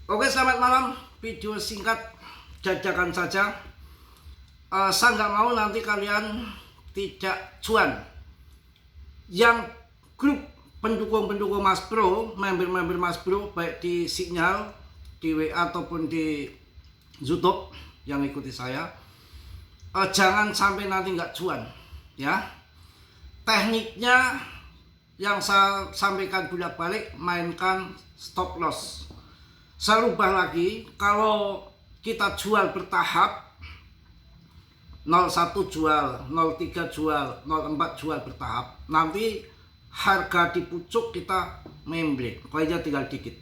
Oke, selamat malam. Video singkat dadakan saja. Saya nggak mau nanti kalian tidak cuan. Yang grup pendukung-pendukung Mas Bro, member-member Mas Bro, baik di Signal, di WA ataupun di YouTube yang ikuti saya, jangan sampai nanti nggak cuan, ya. Tekniknya yang saya sampaikan bolak-balik, mainkan stop loss. Saya rubah lagi, kalau kita jual bertahap, 01 jual, 03 jual, 04 jual bertahap, nanti harga di pucuk kita memble, koinnya tinggal dikit.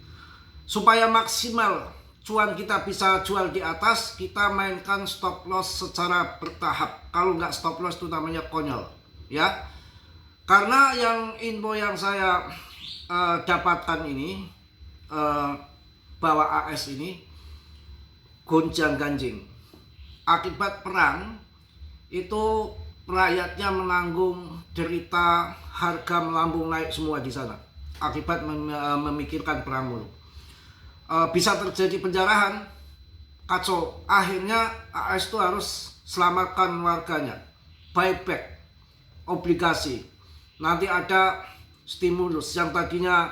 Supaya maksimal cuan kita bisa jual di atas, kita mainkan stop loss secara bertahap. Kalau nggak stop loss itu namanya konyol, ya. Karena yang info yang saya dapatkan ini, bahwa AS ini gonjang ganjing akibat perang, itu rakyatnya menanggung derita, harga melambung naik semua di sana akibat memikirkan perang mulu. Bisa terjadi penjarahan, kacau. Akhirnya AS itu harus selamatkan warganya, buyback obligasi. Nanti ada stimulus yang tadinya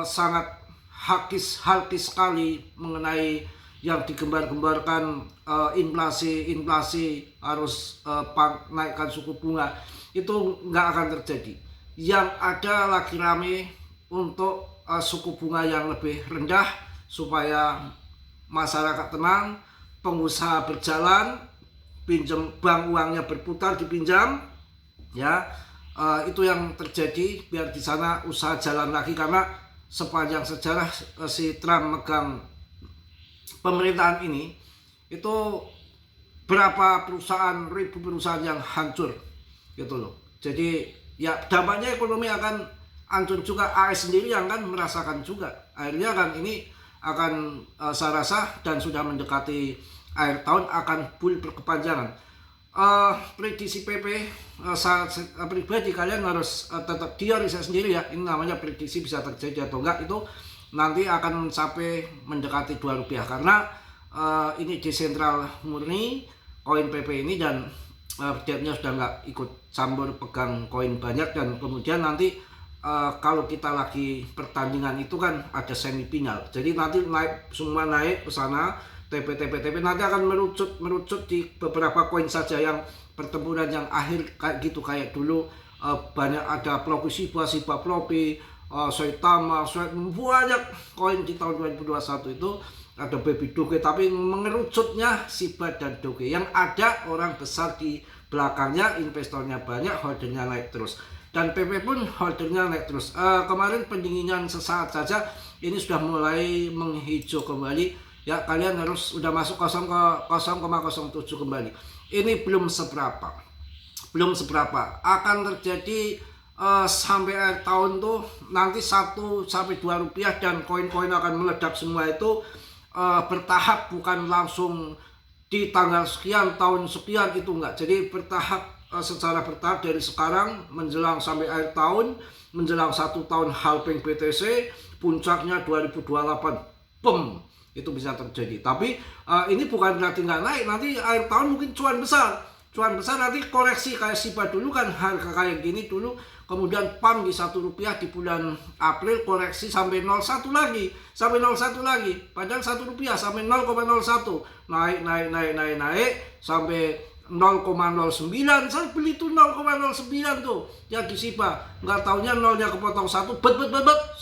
sangat halkis sekali mengenai yang digembar-gembarkan, inflasi harus naikkan suku bunga, itu nggak akan terjadi. Yang ada lagi rame untuk suku bunga yang lebih rendah supaya masyarakat tenang, pengusaha berjalan, pinjam bank uangnya berputar dipinjam, ya. Itu yang terjadi biar di sana usaha jalan lagi, karena sepanjang sejarah si Trump megang pemerintahan ini, itu berapa perusahaan, ribu perusahaan yang hancur gitu loh. Jadi ya dampaknya ekonomi akan hancur juga. AS sendiri yang kan merasakan juga. Akhirnya kan ini akan saya rasa, dan sudah mendekati akhir tahun, akan bull berkepanjangan. Prediksi PP, saya pribadi kalian harus tetap teori saya sendiri ya. Ini namanya prediksi, bisa terjadi atau enggak itu nanti akan sampai mendekati Rp2, karena ini desentral murni koin PP ini, dan debtnya sudah nggak ikut campur pegang koin banyak. Dan kemudian nanti kalau kita lagi pertandingan itu kan ada semifinal, jadi nanti semua naik ke sana. TP nanti akan merucut di beberapa koin saja yang pertempuran yang akhir kayak gitu, kayak dulu banyak ada Plopi Shiba Plopi, Saitama, banyak koin di tahun 2021 itu ada Baby Doge, tapi mengerucutnya Shiba dan Doge. Yang ada orang besar di belakangnya, investornya banyak, holdernya naik terus, dan PP pun holdernya naik terus. Kemarin pendinginan sesaat saja, ini sudah mulai menghijau kembali. Ya, kalian harus udah masuk 0,07 kembali. Ini belum seberapa akan terjadi sampai akhir tahun tuh. Nanti 1 sampai 2 rupiah dan koin-koin akan meledak semua. Itu bertahap, bukan langsung di tanggal sekian tahun sekian, itu enggak. Jadi bertahap, secara bertahap dari sekarang menjelang sampai akhir tahun, menjelang 1 tahun halving BTC, puncaknya 2028, itu bisa terjadi. Tapi ini bukan berarti nggak naik. Nanti akhir tahun mungkin cuan besar nanti koreksi kayak Shiba dulu kan, harga kayak gini dulu, kemudian PAM di Rp1 di bulan April, koreksi sampai 01 lagi, padahal Rp1 sampai 0,01, naik sampai 0,09. Saya beli tuh 0,09 tuh yang di Shiba, nggak taunya nolnya kepotong 1, 1,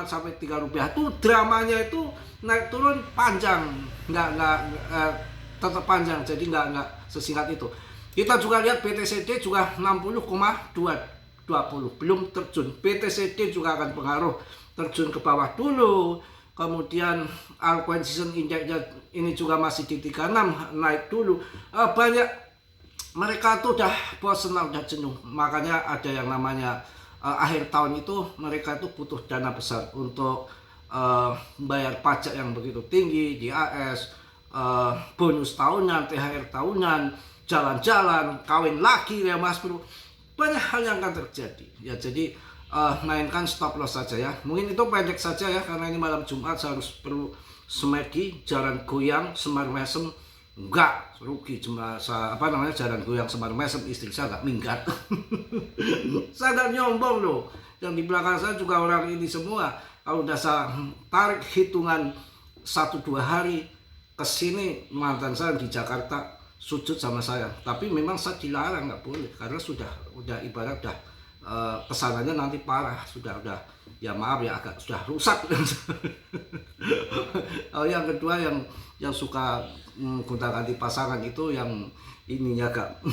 sampai Rp3. Tuh dramanya itu naik turun panjang, nggak tetap panjang, jadi nggak sesingkat itu. Kita juga lihat BTCD juga 60,220 belum terjun. BTCD juga akan pengaruh, terjun ke bawah dulu. Kemudian altcoin season index ini juga masih di 36, naik dulu. Banyak mereka tuh udah bosan, udah jenuh. Makanya ada yang namanya akhir tahun itu mereka itu butuh dana besar untuk bayar pajak yang begitu tinggi di AS, bonus tahunan, THR tahunan, jalan-jalan, kawin lagi ya Mas Bro. Banyak hal yang akan terjadi. Ya, jadi mainkan stop loss saja ya. Mungkin itu pendek saja ya, karena ini malam Jumat saya harus perlu semedi, jalan goyang semar mesem. Enggak rugi, cuma jalan goyang semar mesem, istri saya enggak minggat. Saya enggak nyombong loh, yang di belakang saya juga orang ini semua. Kalau udah saya tarik hitungan 1-2 hari kesini, mantan saya di Jakarta sujud sama saya, tapi memang saya dilarang, nggak boleh, karena udah ibarat kesananya nanti parah, sudah ya maaf ya, agak sudah rusak. Oh, yang kedua yang suka gonta-ganti pasangan itu, yang ininya agak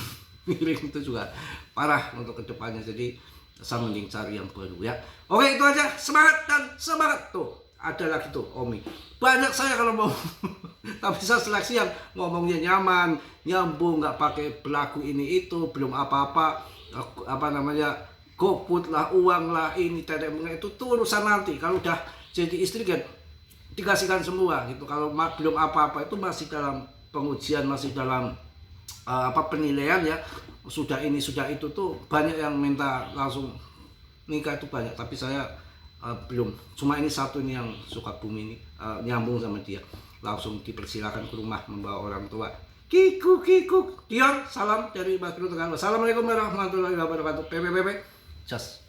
miring, itu juga parah untuk kedepannya. Jadi saya mending cari yang baru ya. Oke, itu aja. Semangat dan semangat. Tuh ada lagi tuh Omi, banyak saya kalau mau. Tapi saya seleksi yang ngomongnya nyaman, nyambung, nggak pakai berlaku ini itu, belum apa-apa, GoFood lah, uang lah, ini tetek itu tuh urusan nanti. Kalau udah jadi istri kan dikasihkan semua gitu. Kalau belum apa-apa itu masih dalam pengujian, masih dalam penilaian ya. Sudah ini sudah itu tuh banyak yang minta langsung nikah itu banyak, tapi saya belum. Cuma ini satu ini yang suka bumi ini, nyambung sama dia, langsung dipersilakan ke rumah membawa orang tua. Kiku Dion, salam dari Mas Bro Tegal. Assalamualaikum warahmatullahi wabarakatuh. PPPP, just